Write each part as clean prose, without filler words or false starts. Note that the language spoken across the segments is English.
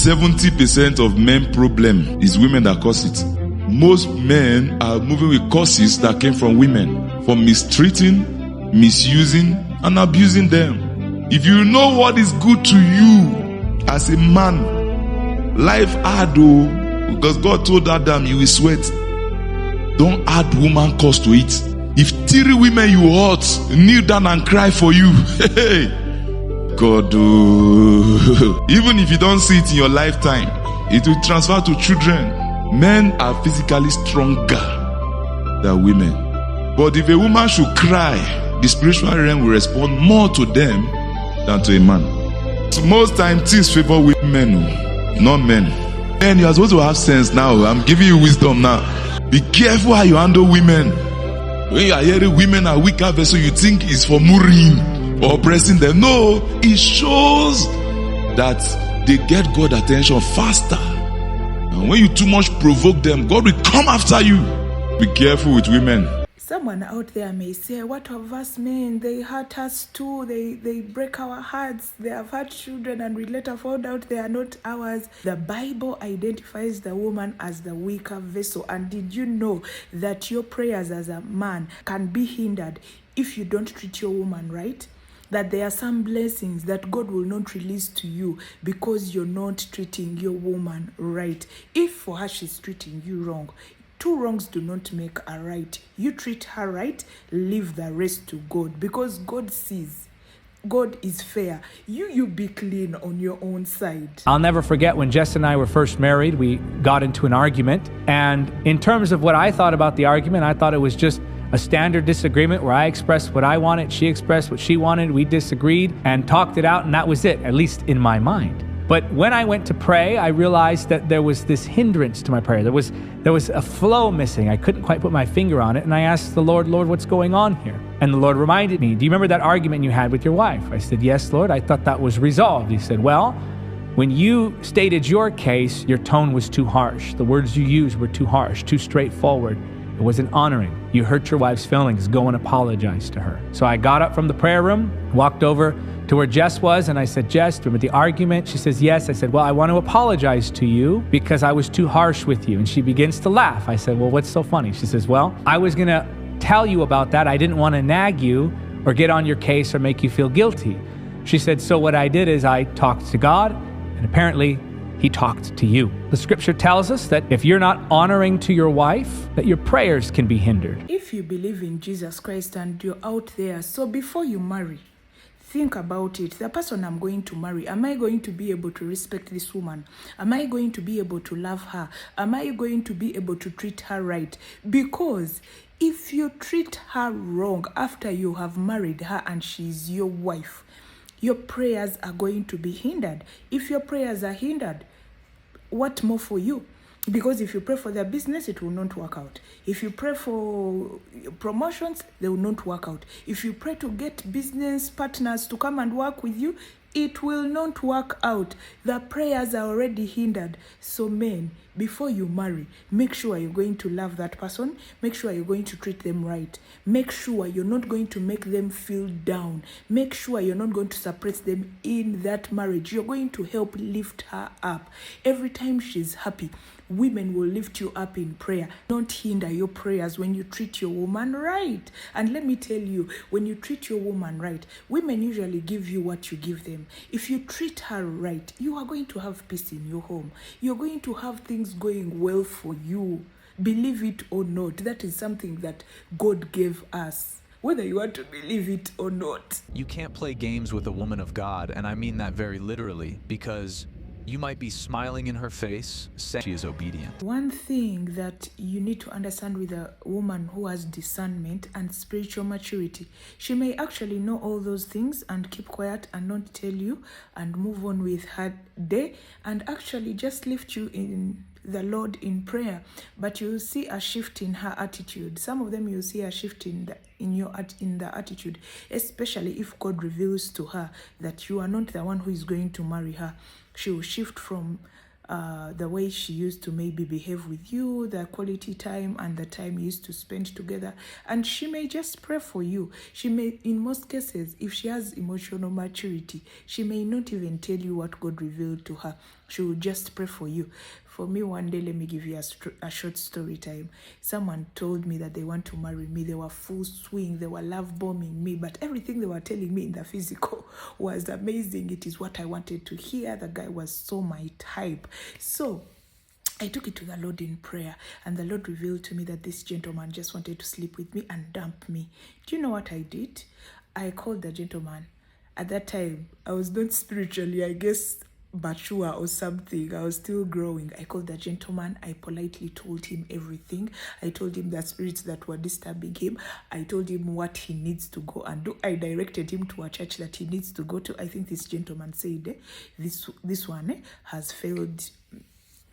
70% of men problem is women that cause it. Most men are moving with causes that came from women, for mistreating, misusing, and abusing them. If you know what is good to you as a man, life hard though, because God told Adam you will sweat. Don't add woman cause to it. If 3 women you hurt kneel down and cry for you, God, even if you don't see it in your lifetime, it will transfer to children. Men are physically stronger than women. But if a woman should cry, the spiritual realm will respond more to them than to a man. So most times things favor women, not men. Men, you are supposed to have sense now. I'm giving you wisdom now. Be careful how you handle women. When you are hearing women are weaker vessel, you think it's for murring or oppressing them. No, it shows that they get God attention faster. And when you too much provoke them, God will come after you. Be careful with women. Someone out there may say, what of us men? They hurt us too. They break our hearts. They have had children and we later found out they are not ours. The Bible identifies the woman as the weaker vessel. And did you know that your prayers as a man can be hindered if you don't treat your woman right? That there are some blessings that God will not release to you because you're not treating your woman right. If for her she's treating you wrong, 2 wrongs do not make a right. You treat her right, leave the rest to God, because God sees. God is fair. You be clean on your own side. I'll never forget when Jess and I were first married, we got into an argument. And in terms of what I thought about the argument, I thought it was just a standard disagreement where I expressed what I wanted, she expressed what she wanted, we disagreed and talked it out, and that was it, at least in my mind. But when I went to pray, I realized that there was this hindrance to my prayer. There was a flow missing. I couldn't quite put my finger on it. And I asked the Lord, what's going on here? And the Lord reminded me, do you remember that argument you had with your wife? I said, yes, Lord, I thought that was resolved. He said, well, when you stated your case, your tone was too harsh. The words you used were too harsh, too straightforward. It wasn't honoring. You hurt your wife's feelings. Go and apologize to her. So I got up from the prayer room, walked over to where Jess was, and I said, Jess, remember the argument? She says, yes. I said, well, I want to apologize to you because I was too harsh with you. And she begins to laugh. I said, well, what's so funny? She says, well, I was going to tell you about that. I didn't want to nag you or get on your case or make you feel guilty. She said, so what I did is I talked to God, and apparently He talked to you. The scripture tells us that if you're not honoring to your wife, that your prayers can be hindered. If you believe in Jesus Christ and you're out there, so before you marry, think about it. The person I'm going to marry, am I going to be able to respect this woman? Am I going to be able to love her? Am I going to be able to treat her right? Because if you treat her wrong after you have married her and she's your wife, your prayers are going to be hindered. If your prayers are hindered, what more for you? Because if you pray for their business, it will not work out. If you pray for promotions, they will not work out. If you pray to get business partners to come and work with you, it will not work out. The prayers are already hindered. So men, before you marry, make sure you're going to love that person. Make sure you're going to treat them right. Make sure you're not going to make them feel down. Make sure you're not going to suppress them in that marriage. You're going to help lift her up. Every time she's happy, women will lift you up in prayer. Don't hinder your prayers when you treat your woman right. And let me tell you, when you treat your woman right, women usually give you what you give them. If you treat her right, you are going to have peace in your home. You're going to have things going well for you. Believe it or not, that is something that God gave us, whether you want to believe it or not. You can't play games with a woman of God, and I mean that very literally, because you might be smiling in her face, saying she is obedient. One thing that you need to understand with a woman who has discernment and spiritual maturity, she may actually know all those things and keep quiet and not tell you and move on with her day and actually just lift you in the Lord in prayer, but you'll see a shift in her attitude. Some of them you'll see a shift in the attitude, especially if God reveals to her that you are not the one who is going to marry her. She will shift from the way she used to maybe behave with you, the quality time and the time you used to spend together, and she may just pray for you. She may, in most cases, if she has emotional maturity, she may not even tell you what God revealed to her. She will just pray for you. For me, one day, let me give you a short story time. Someone told me that they want to marry me. They were full swing. They were love bombing me. But everything they were telling me in the physical was amazing. It is what I wanted to hear. The guy was so my type. So I took it to the Lord in prayer, and the Lord revealed to me that this gentleman just wanted to sleep with me and dump me. Do you know what I did? I called the gentleman. At that time, I was not spiritually, I guess, mature or something. I was still growing. I called the gentleman. I politely told him everything. I told him the spirits that were disturbing him. I told him what he needs to go and do. I directed him to a church that he needs to go to. I think this gentleman said, this one has failed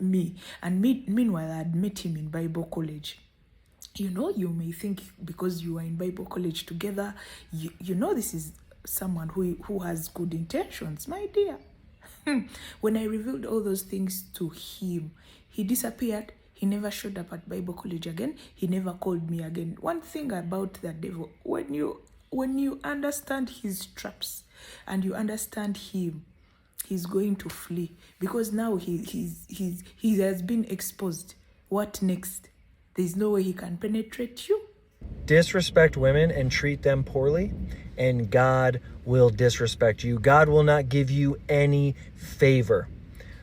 me. And meanwhile, I had met him in Bible college. You know, you may think because you are in Bible college together, you know this is someone who has good intentions. My dear, when I revealed all those things to him, he disappeared. He never showed up at Bible college again. He never called me again. One thing about the devil, when you understand his traps and you understand him, he's going to flee, because now he has been exposed. What next? There's no way he can penetrate you. Disrespect women and treat them poorly, and God will disrespect you. God will not give you any favor.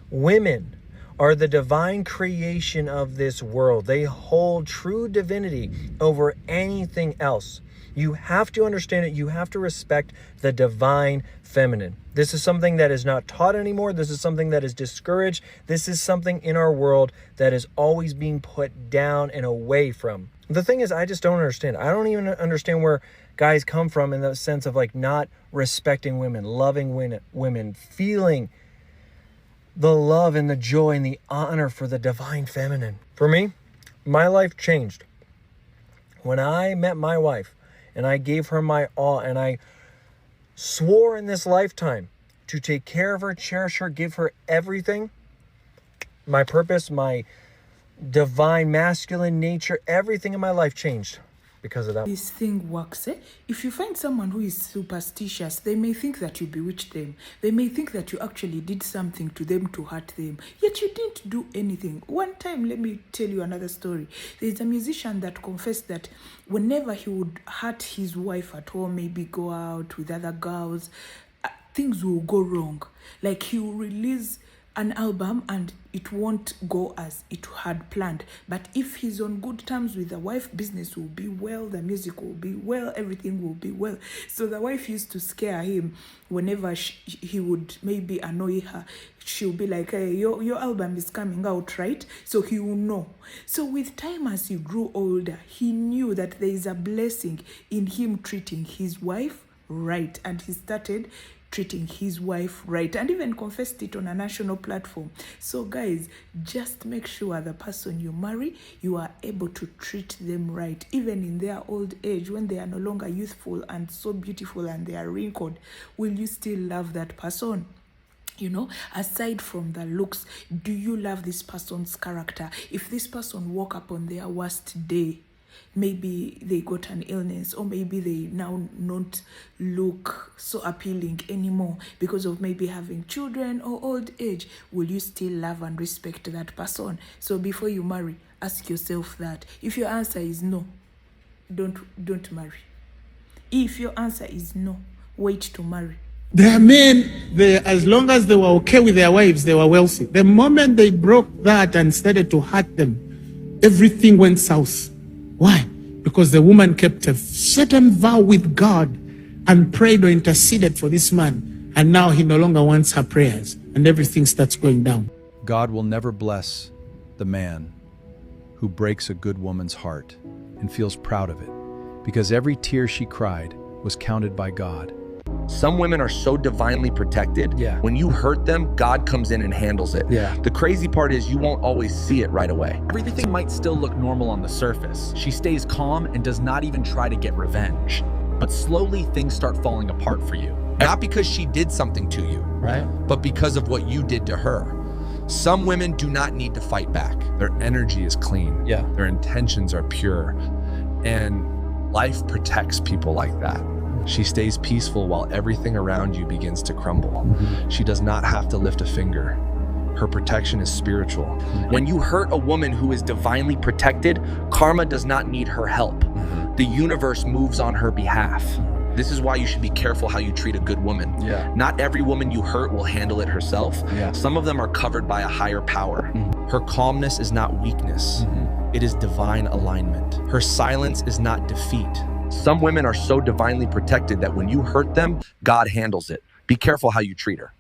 Women are the divine creation of this world. They hold true divinity over anything else. You have to understand it. You have to respect the divine feminine. This is something that is not taught anymore. This is something that is discouraged. This is something in our world that is always being put down and away from. The thing is, I just don't understand. I don't even understand where guys come from in the sense of like not respecting women, loving women, feeling the love and the joy and the honor for the divine feminine. For me, my life changed when I met my wife and I gave her my all, and I swore in this lifetime to take care of her, cherish her, give her everything. My purpose, my divine masculine nature, everything in my life changed because of that. This thing works. If you find someone who is superstitious, they may think that you bewitched them. They may think that you actually did something to them to hurt them, yet you didn't do anything. One time, let me tell you another story. There's a musician that confessed that whenever he would hurt his wife at home, maybe go out with other girls, things will go wrong. Like he will release an album and it won't go as it had planned. But if he's on good terms with the wife, business will be well, the music will be well, everything will be well. So the wife used to scare him whenever he would maybe annoy her. She'll be like, hey, your album is coming out, right? So he will know. So with time, as he grew older, he knew that there is a blessing in him treating his wife right. And he started treating his wife right, and even confessed it on a national platform. So guys, just make sure the person you marry, you are able to treat them right, even in their old age, when they are no longer youthful and so beautiful and they are wrinkled. Will you still love that person? You know, aside from the looks, do you love this person's character? If this person woke up on their worst day, maybe they got an illness, or maybe they now not look so appealing anymore because of maybe having children or old age, will you still love and respect that person? So before you marry, ask yourself that. If your answer is no, don't marry. If your answer is no, wait to marry. There are men, as long as they were okay with their wives, they were wealthy. The moment they broke that and started to hurt them, everything went south. Why? Because the woman kept a certain vow with God and prayed or interceded for this man. And now he no longer wants her prayers, and everything starts going down. God will never bless the man who breaks a good woman's heart and feels proud of it, because every tear she cried was counted by God. Some women are so divinely protected. Yeah. When you hurt them, God comes in and handles it. Yeah. The crazy part is you won't always see it right away. Everything might still look normal on the surface. She stays calm and does not even try to get revenge. But slowly things start falling apart for you. Not because she did something to you, Right? but because of what you did to her. Some women do not need to fight back. Their energy is clean. Yeah. Their intentions are pure. And life protects people like that. She stays peaceful while everything around you begins to crumble. She does not have to lift a finger. her protection is spiritual. When you hurt a woman who is divinely protected, karma does not need her help. The universe moves on her behalf. This is why you should be careful how you treat a good woman. Yeah. Not every woman you hurt will handle it herself. Yeah. Some of them are covered by a higher power. Her calmness is not weakness. It is divine alignment. Her silence is not defeat. Some women are so divinely protected that when you hurt them, God handles it. Be careful how you treat her.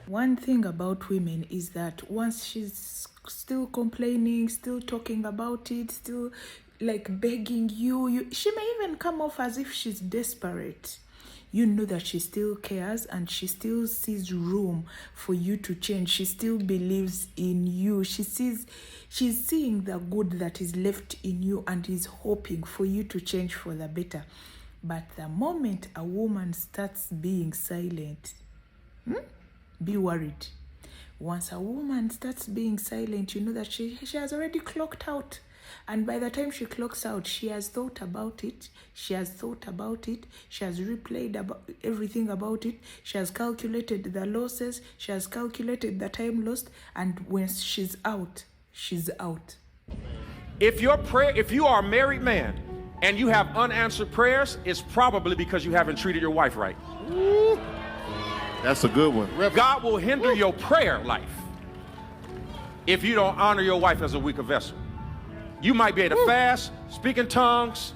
One thing about women is that once she's still complaining, still talking about it, still like begging you, she may even come off as if she's desperate. You know that she still cares and she still sees room for you to change. She still believes in you. She's seeing the good that is left in you and is hoping for you to change for the better. But the moment a woman starts being silent, be worried. Once a woman starts being silent, you know that she has already clocked out. And by the time she clocks out, she has thought about it. She has replayed everything about it. She has calculated the losses. She has calculated the time lost. And when she's out, she's out. If you are a married man and you have unanswered prayers, it's probably because you haven't treated your wife right. That's a good one. God will hinder your prayer life if you don't honor your wife as a weaker vessel. You might be able to fast, speak in tongues.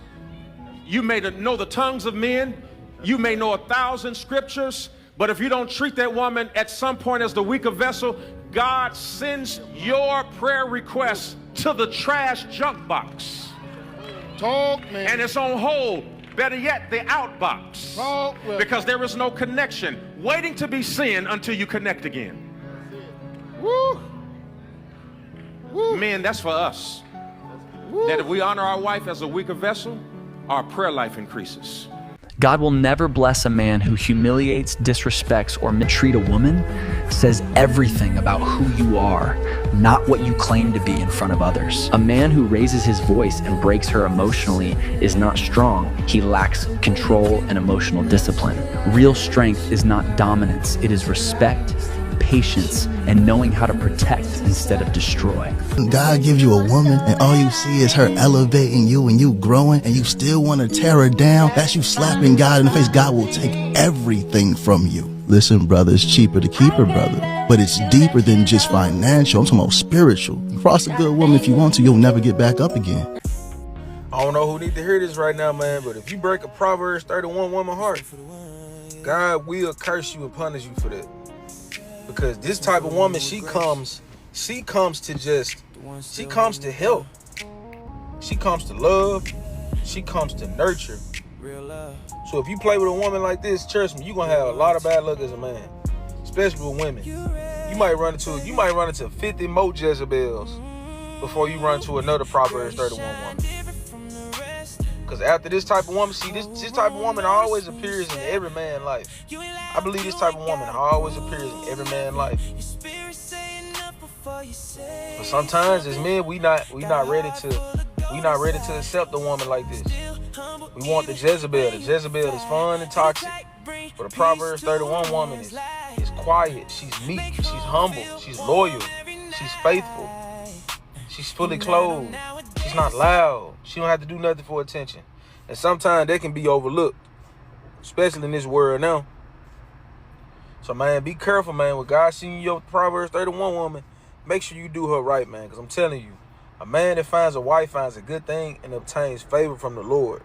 You may know the tongues of men. You may know 1,000 scriptures. But if you don't treat that woman at some point as the weaker vessel, God sends your prayer requests to the trash junk box. Talk, man. And it's on hold. Better yet, the outbox. Talk, well. Because there is no connection waiting to be seen until you connect again. Woo. Woo. Men, that's for us. That if we honor our wife as a weaker vessel, our prayer life increases. God will never bless a man who humiliates, disrespects, or mistreats a woman, says everything about who you are, not what you claim to be in front of others. A man who raises his voice and breaks her emotionally is not strong. He lacks control and emotional discipline. Real strength is not dominance. It is respect, patience, and knowing how to protect instead of destroy. God gives you a woman and all you see is her elevating you and you growing and you still want to tear her down. That's you slapping God in the face. God will take everything from you. Listen, brother, it's cheaper to keep her, brother. But it's deeper than just financial. I'm talking about spiritual. Cross a good woman if you want to, you'll never get back up again. I don't know who need to hear this right now, man, but if you break a Proverbs 31 woman heart, God will curse you and punish you for that. Because this type of woman, she comes to help. She comes to love. She comes to nurture. So if you play with a woman like this, trust me, you're gonna have a lot of bad luck as a man, especially with women. You might run into 50 more Jezebels before you run to another Proverbs 31 woman. Because after this type of woman, see, this type of woman always appears in every man's life. I believe this type of woman always appears in every man's life. But sometimes as men, we not ready to accept a woman like this. We want the Jezebel. The Jezebel is fun and toxic. But a Proverbs 31 woman is quiet. She's meek. She's humble. She's loyal. She's faithful. She's fully clothed. She's not loud. She don't have to do nothing for attention. And sometimes they can be overlooked, especially in this world now. So, man, be careful, man. When God sends you your Proverbs 31 woman, make sure you do her right, man. Because I'm telling you, a man that finds a wife finds a good thing and obtains favor from the Lord.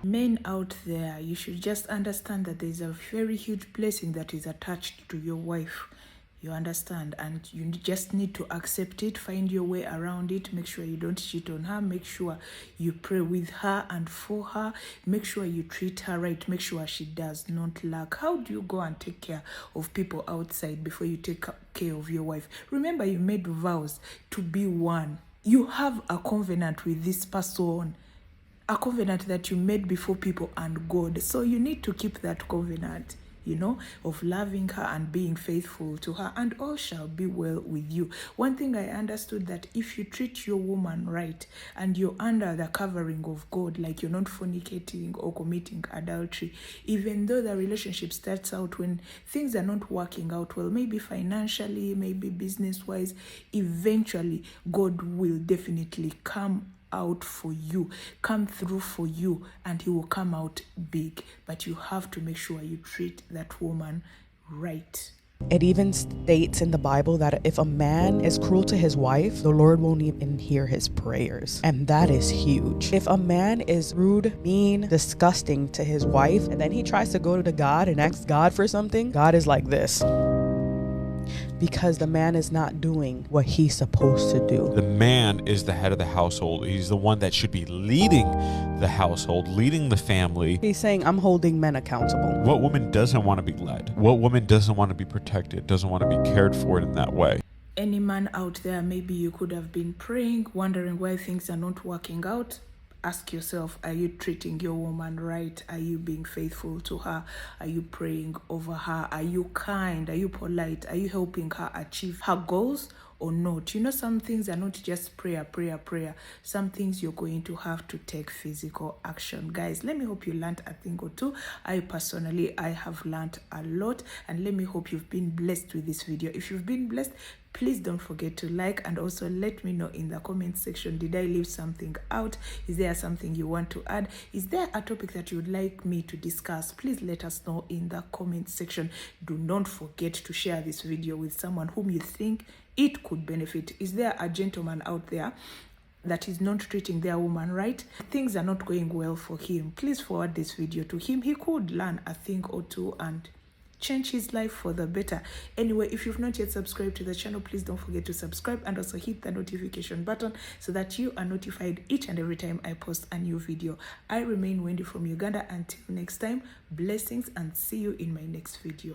Men out there, you should just understand that there's a very huge blessing that is attached to your wife. You understand, and you just need to accept it, find your way around it, make sure you don't cheat on her, make sure you pray with her and for her, make sure you treat her right, make sure she does not lack. How do you go and take care of people outside before you take care of your wife? Remember, you made vows to be one. You have a covenant with this person, a covenant that you made before people and God. So you need to keep that covenant. of loving her and being faithful to her, and all shall be well with you. One thing I understood, that if you treat your woman right and you're under the covering of God, like you're not fornicating or committing adultery, even though the relationship starts out when things are not working out well, maybe financially, maybe business-wise, eventually God will definitely come out for you, come through for you, and he will come out big. But you have to make sure you treat that woman right. It even states in the Bible that if a man is cruel to his wife, the Lord won't even hear his prayers. And that is huge. If a man is rude, mean, disgusting to his wife, and then he tries to go to God and ask God for something, God is like this. Because the man is not doing what he's supposed to do. The man is the head of the household. He's the one that should be leading the household, leading the family. He's saying, I'm holding men accountable. What woman doesn't want to be led? What woman doesn't want to be protected, doesn't want to be cared for in that way? Any man out there, maybe you could have been praying, wondering why things are not working out. Ask yourself, are you treating your woman right? Are you being faithful to her? Are you praying over her? Are you kind? Are you polite? Are you helping her achieve her goals or not? Some things are not just prayer. Some things you're going to have to take physical action. Guys, let me hope you learned a thing or two. I have learned a lot, and let me hope you've been blessed with this video. If you've been blessed, please don't forget to like, and also let me know in the comment section, did I leave something out? Is there something you want to add? Is there a topic that you would like me to discuss? Please let us know in the comment section. Do not forget to share this video with someone whom you think it could benefit. Is there a gentleman out there that is not treating their woman right? Things are not going well for him. Please forward this video to him. He could learn a thing or two and change his life for the better. Anyway, if you've not yet subscribed to the channel, please don't forget to subscribe and also hit the notification button so that you are notified each and every time I post a new video. I remain Wendy from Uganda. Until next time, blessings, and see you in my next video.